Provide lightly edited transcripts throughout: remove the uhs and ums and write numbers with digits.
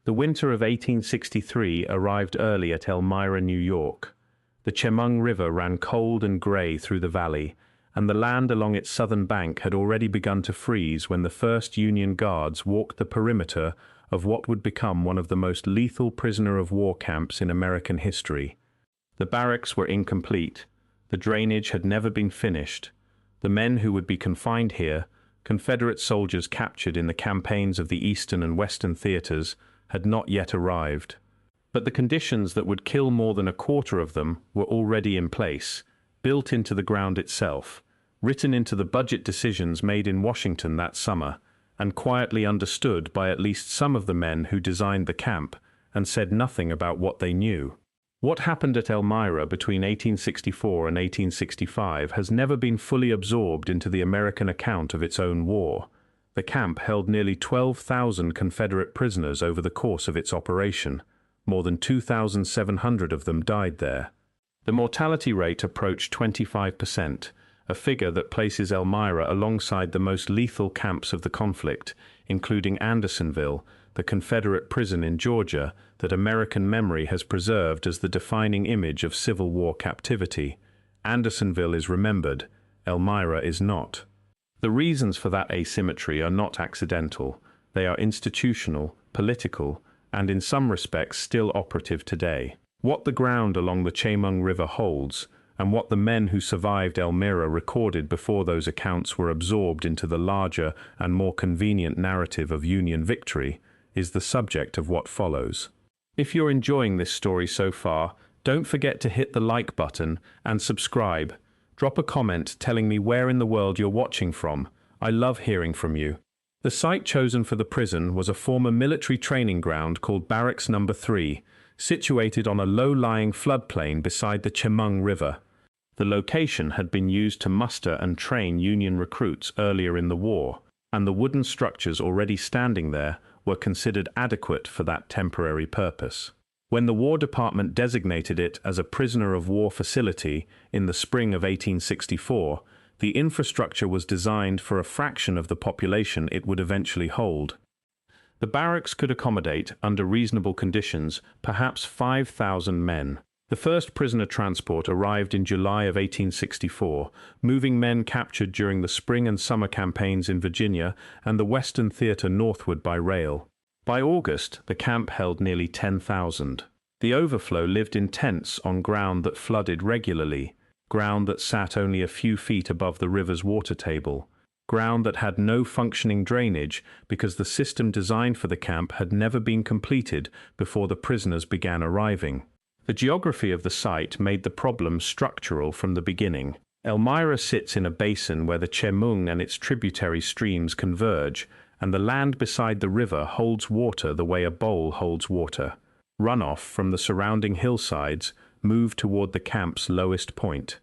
The winter of 1863 arrived early at Elmira, New York. The Chemung River ran cold and gray through the valley, and the land along its southern bank had already begun to freeze when the first Union Guards walked the perimeter of what would become one of the most lethal prisoner-of-war camps in American history. The barracks were incomplete. The drainage had never been finished. The men who would be confined here, Confederate soldiers captured in the campaigns of the Eastern and Western theaters, had not yet arrived. But the conditions that would kill more than a quarter of them were already in place, built into the ground itself, written into the budget decisions made in Washington that summer, and quietly understood by at least some of the men who designed the camp and said nothing about what they knew. What happened at Elmira between 1864 and 1865 has never been fully absorbed into the American account of its own war. The camp held nearly 12,000 Confederate prisoners over the course of its operation. More than 2,700 of them died there. The mortality rate approached 25%, a figure that places Elmira alongside the most lethal camps of the conflict, including Andersonville, the Confederate prison in Georgia that American memory has preserved as the defining image of Civil War captivity. Andersonville is remembered, Elmira is not. The reasons for that asymmetry are not accidental. They are institutional, political, and in some respects still operative today. What the ground along the Chemung River holds, and what the men who survived Elmira recorded before those accounts were absorbed into the larger and more convenient narrative of Union victory, is the subject of what follows. If you're enjoying this story so far, don't forget to hit the like button and subscribe. Drop a comment telling me where in the world you're watching from. I love hearing from you. The site chosen for the prison was a former military training ground called Barracks No. 3, situated on a low-lying floodplain beside the Chemung River. The location had been used to muster and train Union recruits earlier in the war, and the wooden structures already standing there were considered adequate for that temporary purpose. When the War Department designated it as a prisoner-of-war facility in the spring of 1864, the infrastructure was designed for a fraction of the population it would eventually hold. The barracks could accommodate, under reasonable conditions, perhaps 5,000 men. The first prisoner transport arrived in July of 1864, moving men captured during the spring and summer campaigns in Virginia and the Western Theater northward by rail. By August, the camp held nearly 10,000. The overflow lived in tents on ground that flooded regularly, ground that sat only a few feet above the river's water table, ground that had no functioning drainage because the system designed for the camp had never been completed before the prisoners began arriving. The geography of the site made the problem structural from the beginning. Elmira sits in a basin where the Chemung and its tributary streams converge, and the land beside the river holds water the way a bowl holds water. Runoff from the surrounding hillsides moved toward the camp's lowest point.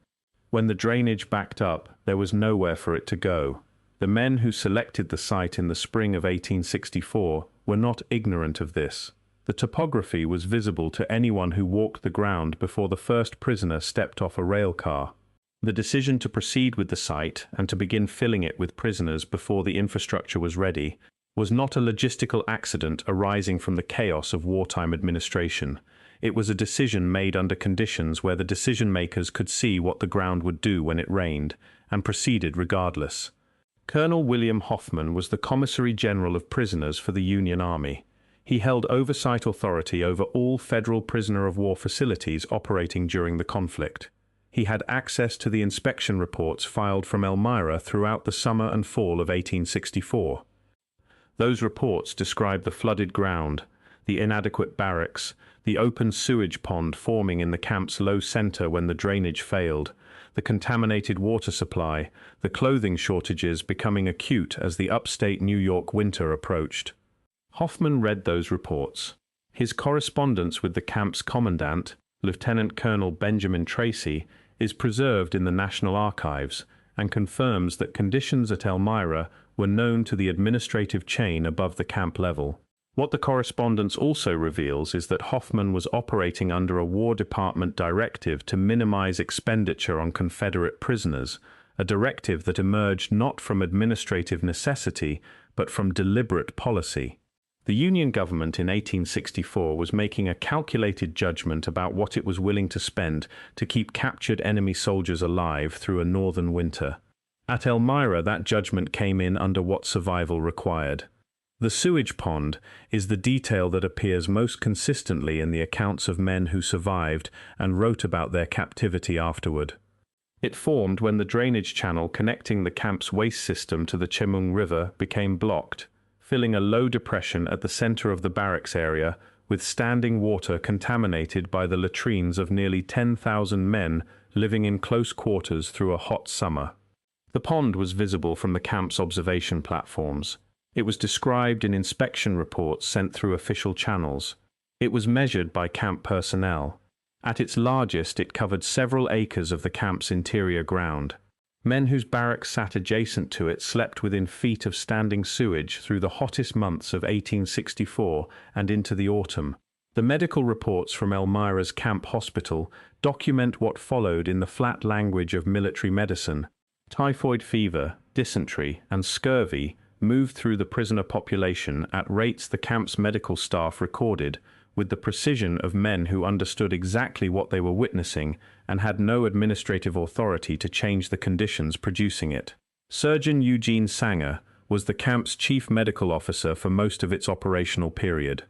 When the drainage backed up, there was nowhere for it to go. The men who selected the site in the spring of 1864 were not ignorant of this. The topography was visible to anyone who walked the ground before the first prisoner stepped off a rail car. The decision to proceed with the site and to begin filling it with prisoners before the infrastructure was ready was not a logistical accident arising from the chaos of wartime administration. It was a decision made under conditions where the decision-makers could see what the ground would do when it rained, and proceeded regardless. Colonel William Hoffman was the Commissary General of Prisoners for the Union Army. He held oversight authority over all federal prisoner-of-war facilities operating during the conflict. He had access to the inspection reports filed from Elmira throughout the summer and fall of 1864. Those reports described the flooded ground, the inadequate barracks, the open sewage pond forming in the camp's low center when the drainage failed, the contaminated water supply, the clothing shortages becoming acute as the upstate New York winter approached. Hoffman read those reports. His correspondence with the camp's commandant, Lieutenant Colonel Benjamin Tracy, is preserved in the National Archives and confirms that conditions at Elmira were known to the administrative chain above the camp level. What the correspondence also reveals is that Hoffman was operating under a War Department directive to minimize expenditure on Confederate prisoners, a directive that emerged not from administrative necessity but from deliberate policy. The Union government in 1864 was making a calculated judgment about what it was willing to spend to keep captured enemy soldiers alive through a northern winter. At Elmira, that judgment came in under what survival required. The sewage pond is the detail that appears most consistently in the accounts of men who survived and wrote about their captivity afterward. It formed when the drainage channel connecting the camp's waste system to the Chemung River became blocked, filling a low depression at the center of the barracks area with standing water contaminated by the latrines of nearly 10,000 men living in close quarters through a hot summer. The pond was visible from the camp's observation platforms. It was described in inspection reports sent through official channels. It was measured by camp personnel. At its largest, it covered several acres of the camp's interior ground. Men whose barracks sat adjacent to it slept within feet of standing sewage through the hottest months of 1864 and into the autumn. The medical reports from Elmira's camp hospital document what followed in the flat language of military medicine. Typhoid fever, dysentery, and scurvy moved through the prisoner population at rates the camp's medical staff recorded, with the precision of men who understood exactly what they were witnessing and had no administrative authority to change the conditions producing it. Surgeon Eugene Sanger was the camp's chief medical officer for most of its operational period.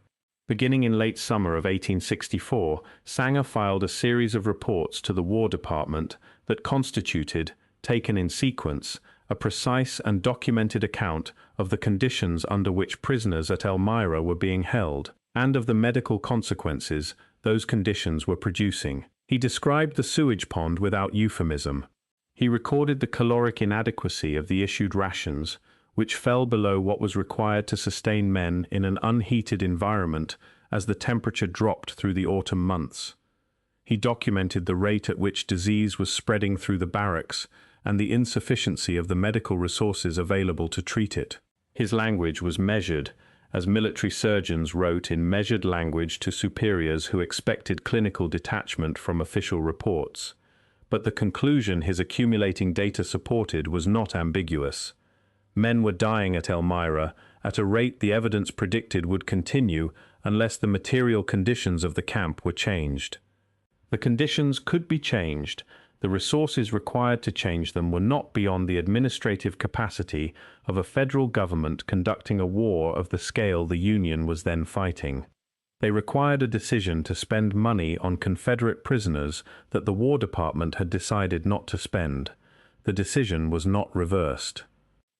Beginning in late summer of 1864, Sanger filed a series of reports to the War Department that constituted, taken in sequence, a precise and documented account of the conditions under which prisoners at Elmira were being held, and of the medical consequences those conditions were producing. He described the sewage pond without euphemism. He recorded the caloric inadequacy of the issued rations, which fell below what was required to sustain men in an unheated environment as the temperature dropped through the autumn months. He documented the rate at which disease was spreading through the barracks and the insufficiency of the medical resources available to treat it. His language was measured, as military surgeons wrote in measured language to superiors who expected clinical detachment from official reports. But the conclusion his accumulating data supported was not ambiguous. Men were dying at Elmira at a rate the evidence predicted would continue unless the material conditions of the camp were changed. The conditions could be changed. The resources required to change them were not beyond the administrative capacity of a federal government conducting a war of the scale the Union was then fighting. They required a decision to spend money on Confederate prisoners that the War Department had decided not to spend. The decision was not reversed.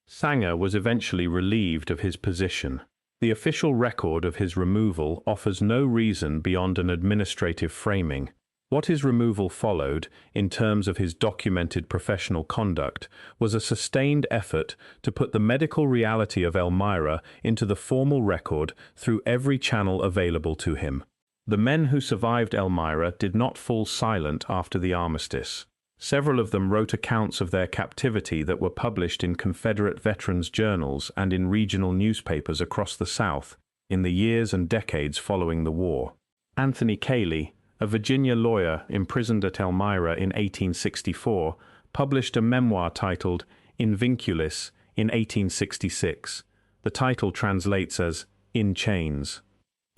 Sanger was eventually relieved of his position. The official record of his removal offers no reason beyond an administrative framing. What his removal followed, in terms of his documented professional conduct, was a sustained effort to put the medical reality of Elmira into the formal record through every channel available to him. The men who survived Elmira did not fall silent after the armistice. Several of them wrote accounts of their captivity that were published in Confederate veterans' journals and in regional newspapers across the South in the years and decades following the war. Anthony Keiley, a Virginia lawyer imprisoned at Elmira in 1864, published a memoir titled In Vinculis in 1866. The title translates as In Chains.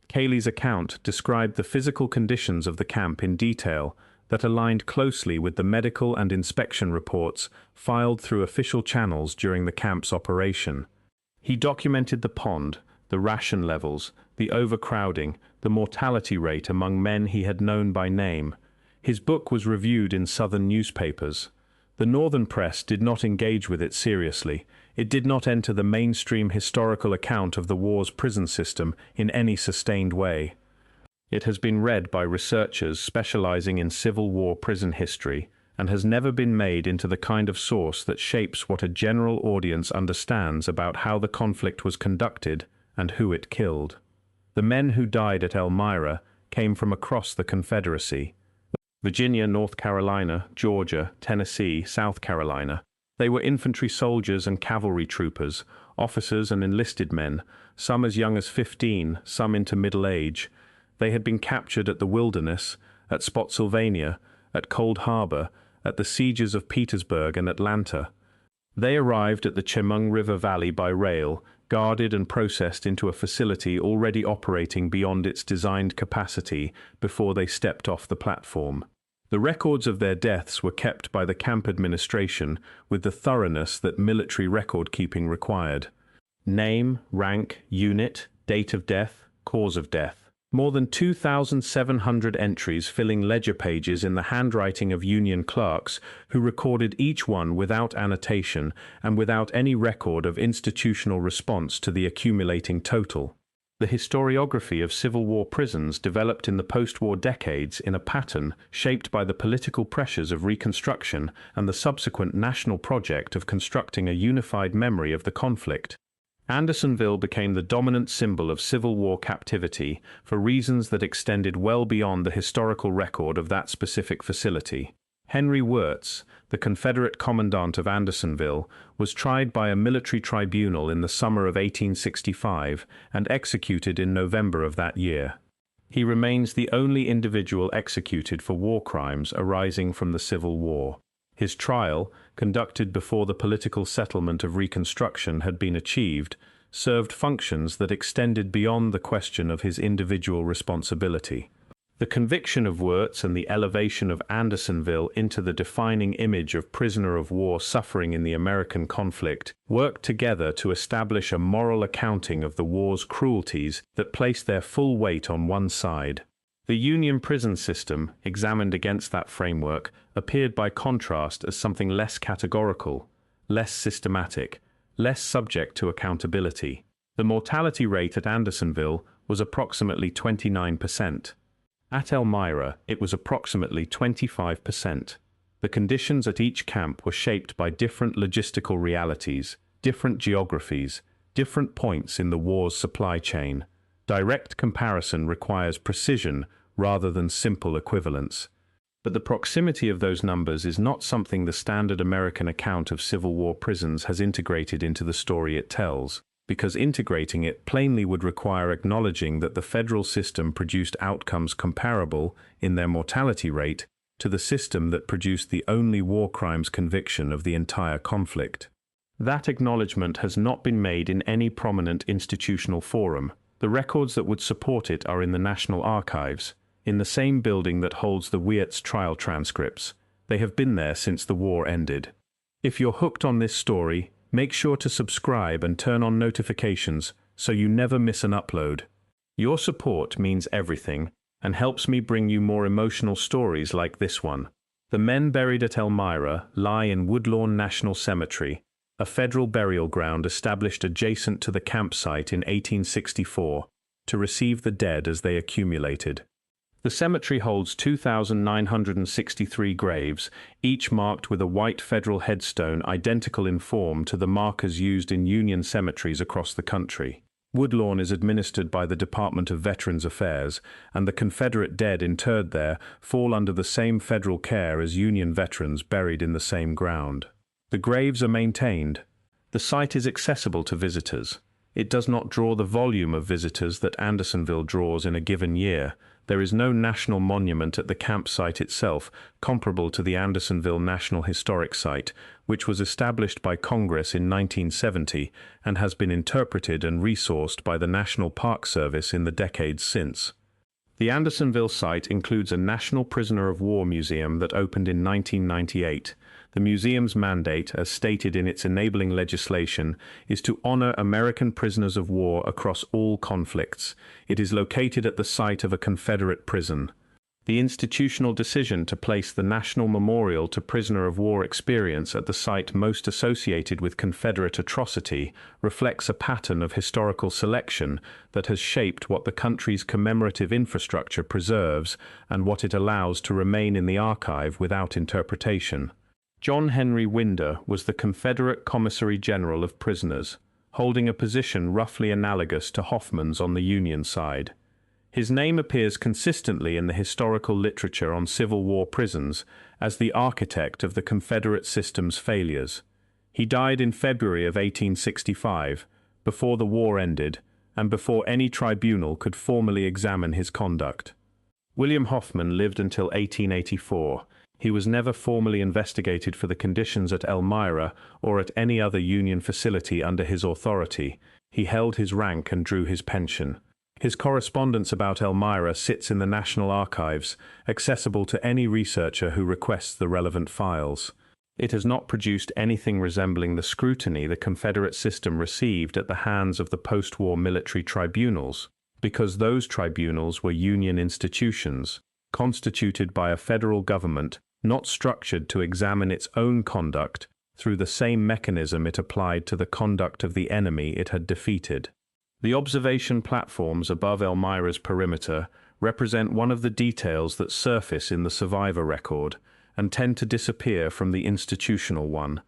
Keiley's account described the physical conditions of the camp in detail that aligned closely with the medical and inspection reports filed through official channels during the camp's operation. He documented the pond, the ration levels, the overcrowding, the mortality rate among men he had known by name. His book was reviewed in Southern newspapers. The Northern press did not engage with it seriously. It did not enter the mainstream historical account of the war's prison system in any sustained way. It has been read by researchers specializing in Civil War prison history and has never been made into the kind of source that shapes what a general audience understands about how the conflict was conducted and who it killed. The men who died at Elmira came from across the Confederacy: Virginia, North Carolina, Georgia, Tennessee, South Carolina. They were infantry soldiers and cavalry troopers, officers and enlisted men, some as young as 15, some into middle age. They had been captured at the Wilderness, at Spotsylvania, at Cold Harbor, at the sieges of Petersburg and Atlanta. They arrived at the Chemung River Valley by rail, guarded and processed into a facility already operating beyond its designed capacity before they stepped off the platform. The records of their deaths were kept by the camp administration with the thoroughness that military record-keeping required. Name, rank, unit, date of death, cause of death. More than 2,700 entries filling ledger pages in the handwriting of Union clerks who recorded each one without annotation and without any record of institutional response to the accumulating total. The historiography of Civil War prisons developed in the post-war decades in a pattern shaped by the political pressures of Reconstruction and the subsequent national project of constructing a unified memory of the conflict. Andersonville became the dominant symbol of Civil War captivity for reasons that extended well beyond the historical record of that specific facility. Henry Wirtz, the Confederate commandant of Andersonville, was tried by a military tribunal in the summer of 1865 and executed in November of that year. He remains the only individual executed for war crimes arising from the Civil War. His trial, conducted before the political settlement of Reconstruction had been achieved, served functions that extended beyond the question of his individual responsibility. The conviction of Wirtz and the elevation of Andersonville into the defining image of prisoner of war suffering in the American conflict worked together to establish a moral accounting of the war's cruelties that placed their full weight on one side. The Union prison system, examined against that framework, appeared by contrast as something less categorical, less systematic, less subject to accountability. The mortality rate at Andersonville was approximately 29%. At Elmira, it was approximately 25%. The conditions at each camp were shaped by different logistical realities, different geographies, different points in the war's supply chain. Direct comparison requires precision rather than simple equivalence. But the proximity of those numbers is not something the standard American account of Civil War prisons has integrated into the story it tells, because integrating it plainly would require acknowledging that the federal system produced outcomes comparable, in their mortality rate, to the system that produced the only war crimes conviction of the entire conflict. That acknowledgement has not been made in any prominent institutional forum. The records that would support it are in the National Archives, in the same building that holds the Wirtz trial transcripts. They have been there since the war ended. If you're hooked on this story, make sure to subscribe and turn on notifications so you never miss an upload. Your support means everything and helps me bring you more emotional stories like this one. The men buried at Elmira lie in Woodlawn National Cemetery, a federal burial ground established adjacent to the campsite in 1864 to receive the dead as they accumulated. The cemetery holds 2,963 graves, each marked with a white federal headstone identical in form to the markers used in Union cemeteries across the country. Woodlawn is administered by the Department of Veterans Affairs, and the Confederate dead interred there fall under the same federal care as Union veterans buried in the same ground. The graves are maintained. The site is accessible to visitors. It does not draw the volume of visitors that Andersonville draws in a given year. There is no national monument at the campsite itself comparable to the Andersonville National Historic Site, which was established by Congress in 1970 and has been interpreted and resourced by the National Park Service in the decades since. The Andersonville site includes a National Prisoner of War Museum that opened in 1998. The museum's mandate, as stated in its enabling legislation, is to honor American prisoners of war across all conflicts. It is located at the site of a Confederate prison. The institutional decision to place the National Memorial to Prisoner of War Experience at the site most associated with Confederate atrocity reflects a pattern of historical selection that has shaped what the country's commemorative infrastructure preserves and what it allows to remain in the archive without interpretation. John Henry Winder was the Confederate Commissary General of Prisoners, holding a position roughly analogous to Hoffman's on the Union side. His name appears consistently in the historical literature on Civil War prisons as the architect of the Confederate system's failures. He died in February of 1865, before the war ended, and before any tribunal could formally examine his conduct. William Hoffman lived until 1884. He was never formally investigated for the conditions at Elmira or at any other Union facility under his authority. He held his rank and drew his pension. His correspondence about Elmira sits in the National Archives, accessible to any researcher who requests the relevant files. It has not produced anything resembling the scrutiny the Confederate system received at the hands of the post-war military tribunals, because those tribunals were Union institutions, constituted by a federal government not structured to examine its own conduct through the same mechanism it applied to the conduct of the enemy it had defeated. The observation platforms above Elmira's perimeter represent one of the details that surface in the survivor record and tend to disappear from the institutional one.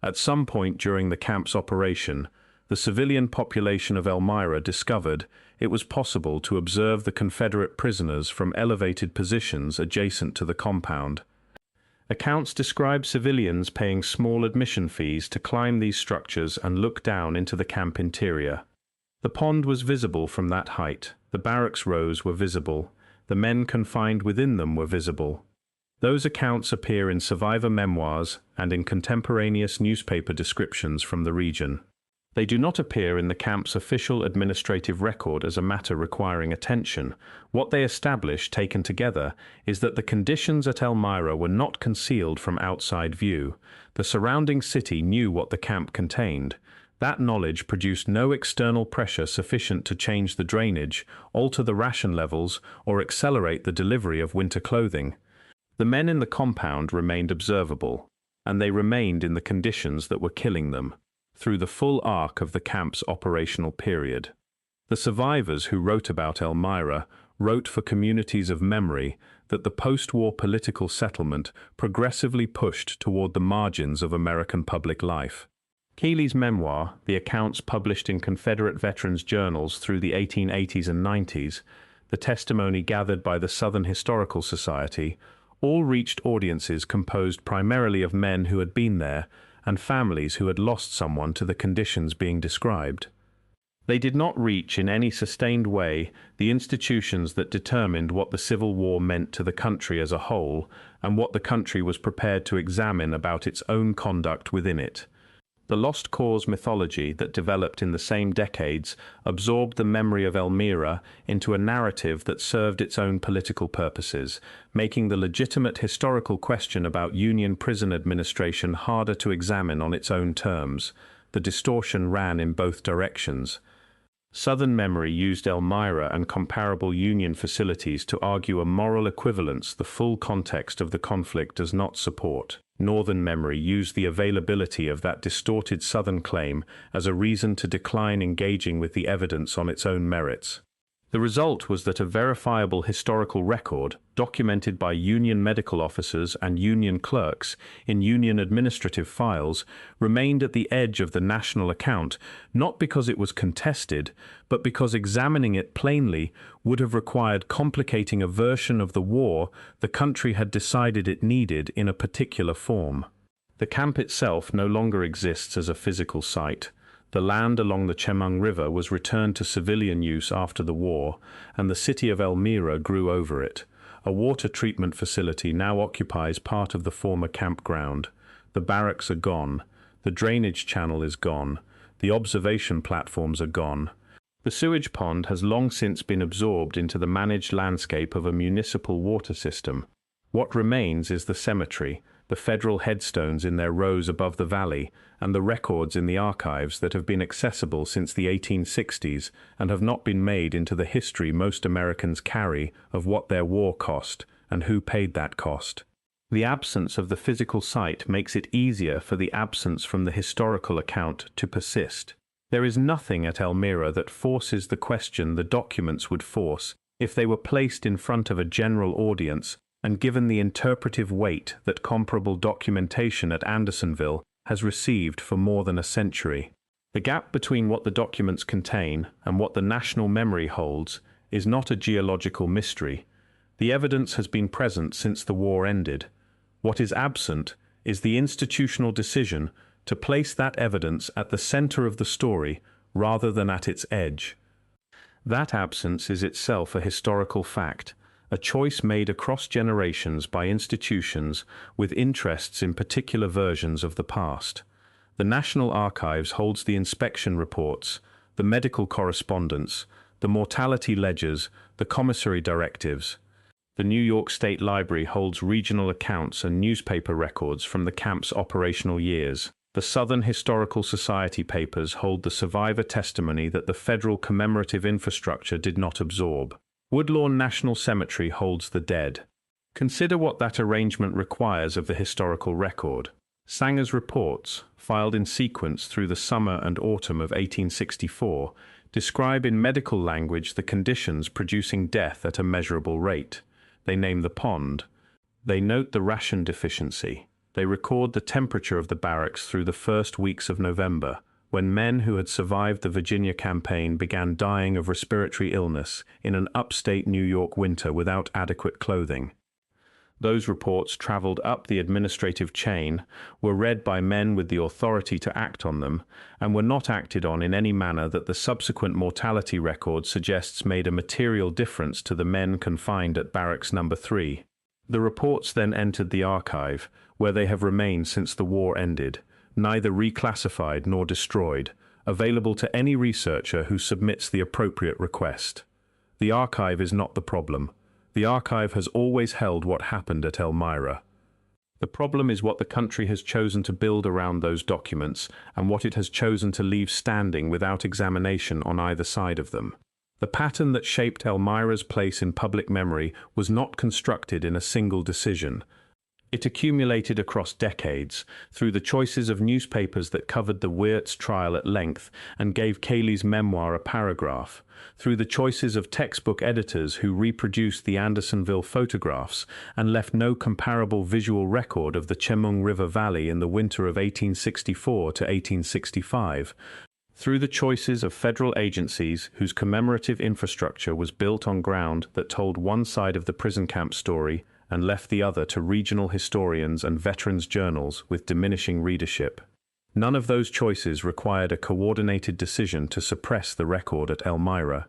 At some point during the camp's operation, the civilian population of Elmira discovered it was possible to observe the Confederate prisoners from elevated positions adjacent to the compound. Accounts describe civilians paying small admission fees to climb these structures and look down into the camp interior. The pond was visible from that height, the barracks rows were visible, the men confined within them were visible. Those accounts appear in survivor memoirs and in contemporaneous newspaper descriptions from the region. They do not appear in the camp's official administrative record as a matter requiring attention. What they establish, taken together, is that the conditions at Elmira were not concealed from outside view. The surrounding city knew what the camp contained. That knowledge produced no external pressure sufficient to change the drainage, alter the ration levels, or accelerate the delivery of winter clothing. The men in the compound remained observable, and they remained in the conditions that were killing them, through the full arc of the camp's operational period. The survivors who wrote about Elmira wrote for communities of memory that the post-war political settlement progressively pushed toward the margins of American public life. Keiley's memoir, the accounts published in Confederate veterans' journals through the 1880s and 90s, the testimony gathered by the Southern Historical Society, all reached audiences composed primarily of men who had been there and families who had lost someone to the conditions being described. They did not reach in any sustained way the institutions that determined what the Civil War meant to the country as a whole and what the country was prepared to examine about its own conduct within it. The lost cause mythology that developed in the same decades absorbed the memory of Elmira into a narrative that served its own political purposes, making the legitimate historical question about Union prison administration harder to examine on its own terms. The distortion ran in both directions. Southern memory used Elmira and comparable Union facilities to argue a moral equivalence the full context of the conflict does not support. Northern memory used the availability of that distorted Southern claim as a reason to decline engaging with the evidence on its own merits. The result was that a verifiable historical record, documented by Union medical officers and Union clerks in Union administrative files, remained at the edge of the national account, not because it was contested, but because examining it plainly would have required complicating a version of the war the country had decided it needed in a particular form. The camp itself no longer exists as a physical site. The land along the Chemung River was returned to civilian use after the war, and the city of Elmira grew over it. A water treatment facility now occupies part of the former campground. The barracks are gone. The drainage channel is gone. The observation platforms are gone. The sewage pond has long since been absorbed into the managed landscape of a municipal water system. What remains is the cemetery, the federal headstones in their rows above the valley, and the records in the archives that have been accessible since the 1860s and have not been made into the history most Americans carry of what their war cost and who paid that cost. The absence of the physical site makes it easier for the absence from the historical account to persist. There is nothing at Elmira that forces the question the documents would force if they were placed in front of a general audience and given the interpretive weight that comparable documentation at Andersonville has received for more than a century. The gap between what the documents contain and what the national memory holds is not a geological mystery. The evidence has been present since the war ended. What is absent is the institutional decision to place that evidence at the center of the story rather than at its edge. That absence is itself a historical fact, a choice made across generations by institutions with interests in particular versions of the past. The National Archives holds the inspection reports, the medical correspondence, the mortality ledgers, the commissary directives. The New York State Library holds regional accounts and newspaper records from the camp's operational years. The Southern Historical Society papers hold the survivor testimony that the federal commemorative infrastructure did not absorb. Woodlawn National Cemetery holds the dead. Consider what that arrangement requires of the historical record. Sanger's reports, filed in sequence through the summer and autumn of 1864, describe in medical language the conditions producing death at a measurable rate. They name the pond. They note the ration deficiency. They record the temperature of the barracks through the first weeks of November, when men who had survived the Virginia campaign began dying of respiratory illness in an upstate New York winter without adequate clothing. Those reports traveled up the administrative chain, were read by men with the authority to act on them, and were not acted on in any manner that the subsequent mortality record suggests made a material difference to the men confined at Barracks No. 3. The reports then entered the archive, where they have remained since the war ended, neither reclassified nor destroyed, available to any researcher who submits the appropriate request. The archive is not the problem. The archive has always held what happened at Elmira. The problem is what the country has chosen to build around those documents and what it has chosen to leave standing without examination on either side of them. The pattern that shaped Elmira's place in public memory was not constructed in a single decision. It accumulated across decades, through the choices of newspapers that covered the Wirtz trial at length and gave Keiley's memoir a paragraph, through the choices of textbook editors who reproduced the Andersonville photographs and left no comparable visual record of the Chemung River Valley in the winter of 1864 to 1865, through the choices of federal agencies whose commemorative infrastructure was built on ground that told one side of the prison camp story and left the other to regional historians and veterans' journals with diminishing readership. None of those choices required a coordinated decision to suppress the record at Elmira.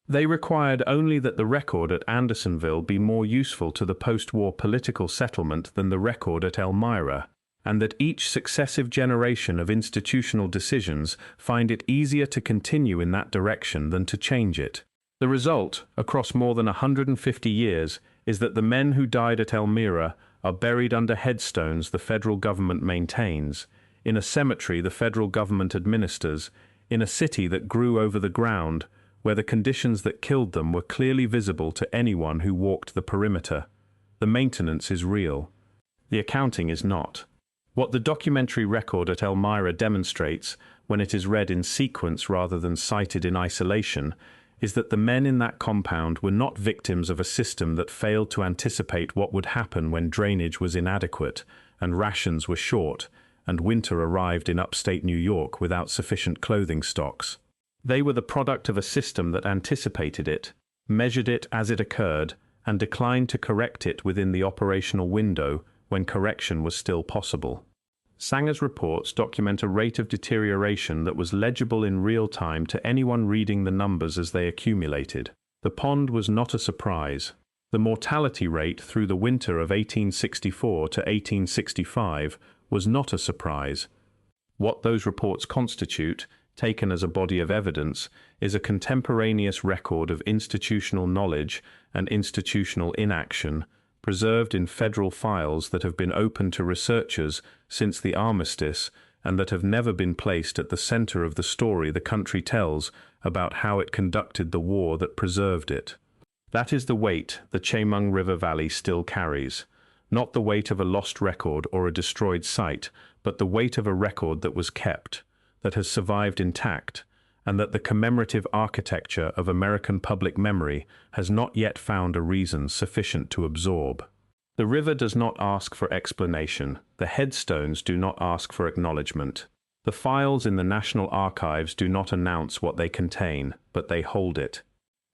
They required only that the record at Andersonville be more useful to the post-war political settlement than the record at Elmira, and that each successive generation of institutional decisions find it easier to continue in that direction than to change it. The result, across more than 150 years, is that the men who died at Elmira are buried under headstones the federal government maintains, in a cemetery the federal government administers, in a city that grew over the ground, where the conditions that killed them were clearly visible to anyone who walked the perimeter. The maintenance is real. The accounting is not. What the documentary record at Elmira demonstrates, when it is read in sequence rather than cited in isolation, is that the men in that compound were not victims of a system that failed to anticipate what would happen when drainage was inadequate, and rations were short, and winter arrived in upstate New York without sufficient clothing stocks. They were the product of a system that anticipated it, measured it as it occurred, and declined to correct it within the operational window when correction was still possible. Sanger's reports document a rate of deterioration that was legible in real time to anyone reading the numbers as they accumulated. The pond was not a surprise. The mortality rate through the winter of 1864 to 1865 was not a surprise. What those reports constitute, taken as a body of evidence, is a contemporaneous record of institutional knowledge and institutional inaction, preserved in federal files that have been open to researchers since the armistice and that have never been placed at the center of the story the country tells about how it conducted the war that preserved it. That is the weight the Chemung River Valley still carries, not the weight of a lost record or a destroyed site, but the weight of a record that was kept, that has survived intact, and that the commemorative architecture of American public memory has not yet found a reason sufficient to absorb. The river does not ask for explanation. The headstones do not ask for acknowledgement. The files in the National Archives do not announce what they contain, but they hold it.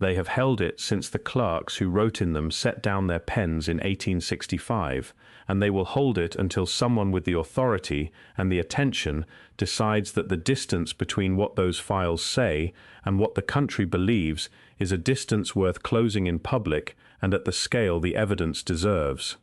They have held it since the clerks who wrote in them set down their pens in 1865, and they will hold it until someone with the authority and the attention decides that the distance between what those files say and what the country believes is a distance worth closing in public and at the scale the evidence deserves.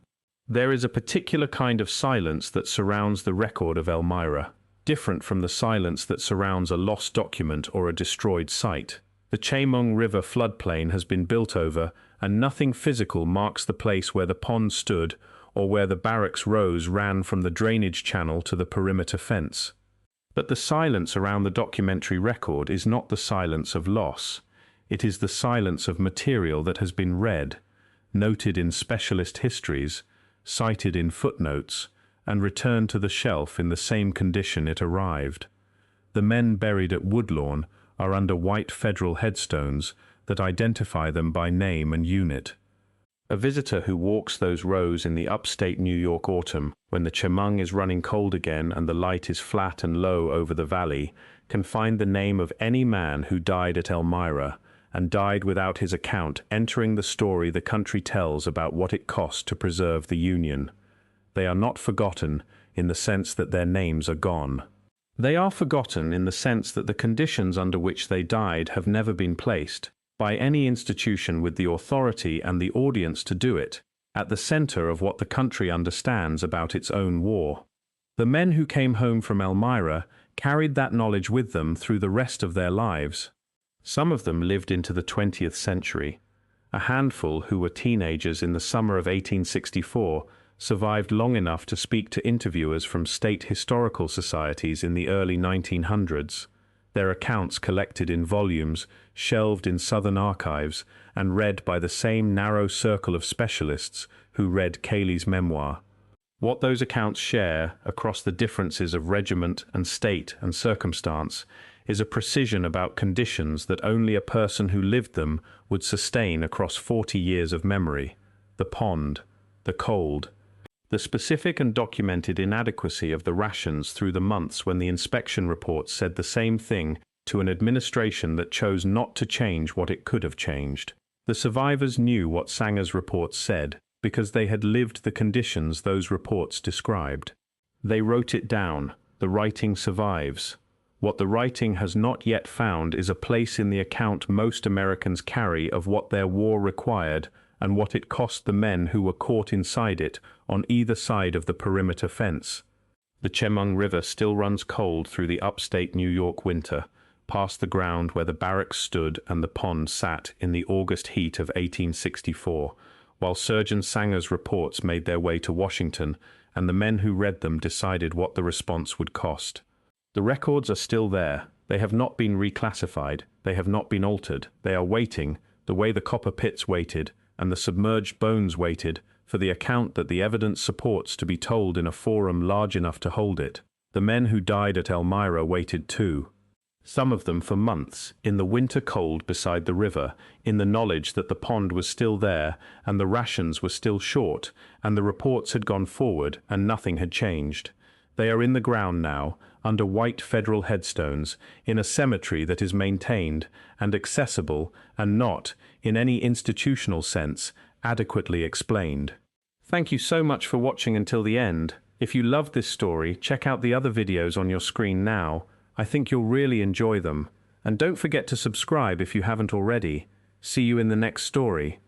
There is a particular kind of silence that surrounds the record of Elmira. different from the silence that surrounds a lost document or a destroyed site. The Chemung River floodplain has been built over, and nothing physical marks the place where the pond stood or where the barracks rows ran from the drainage channel to the perimeter fence. But the silence around the documentary record is not the silence of loss. It is the silence of material that has been read, noted in specialist histories, cited in footnotes, and returned to the shelf in the same condition it arrived. The men buried at Woodlawn are under white federal headstones that identify them by name and unit. A visitor who walks those rows in the upstate New York autumn, when the Chemung is running cold again and the light is flat and low over the valley, can find the name of any man who died at Elmira, and died without his account entering the story the country tells about what it cost to preserve the Union. They are not forgotten in the sense that their names are gone. They are forgotten in the sense that the conditions under which they died have never been placed, by any institution with the authority and the audience to do it, at the center of what the country understands about its own war. The men who came home from Elmira carried that knowledge with them through the rest of their lives. Some of them lived into the 20th century. A handful who were teenagers in the summer of 1864 survived long enough to speak to interviewers from state historical societies in the early 1900s. Their accounts collected in volumes, shelved in Southern archives, and read by the same narrow circle of specialists who read Keiley's memoir. What those accounts share, across the differences of regiment and state and circumstance, is a precision about conditions that only a person who lived them would sustain across 40 years of memory. The pond, the cold, the specific and documented inadequacy of the rations through the months when the inspection reports said the same thing to an administration that chose not to change what it could have changed. The survivors knew what Sanger's reports said because they had lived the conditions those reports described. They wrote it down. The writing survives. What the writing has not yet found is a place in the account most Americans carry of what their war required and what it cost the men who were caught inside it on either side of the perimeter fence. The Chemung River still runs cold through the upstate New York winter, past the ground where the barracks stood and the pond sat in the August heat of 1864, while Surgeon Sanger's reports made their way to Washington, and the men who read them decided what the response would cost. The records are still there. They have not been reclassified. They have not been altered. They are waiting, the way the copper pits waited, and the submerged bones waited, for the account that the evidence supports to be told in a forum large enough to hold it. The men who died at Elmira waited too. Some of them for months, in the winter cold beside the river, in the knowledge that the pond was still there, and the rations were still short, and the reports had gone forward, and nothing had changed. They are in the ground now, under white federal headstones, in a cemetery that is maintained and accessible and not, in any institutional sense, adequately explained. Thank you so much for watching until the end. If you loved this story, check out the other videos on your screen now. I think you'll really enjoy them. And don't forget to subscribe if you haven't already. See you in the next story.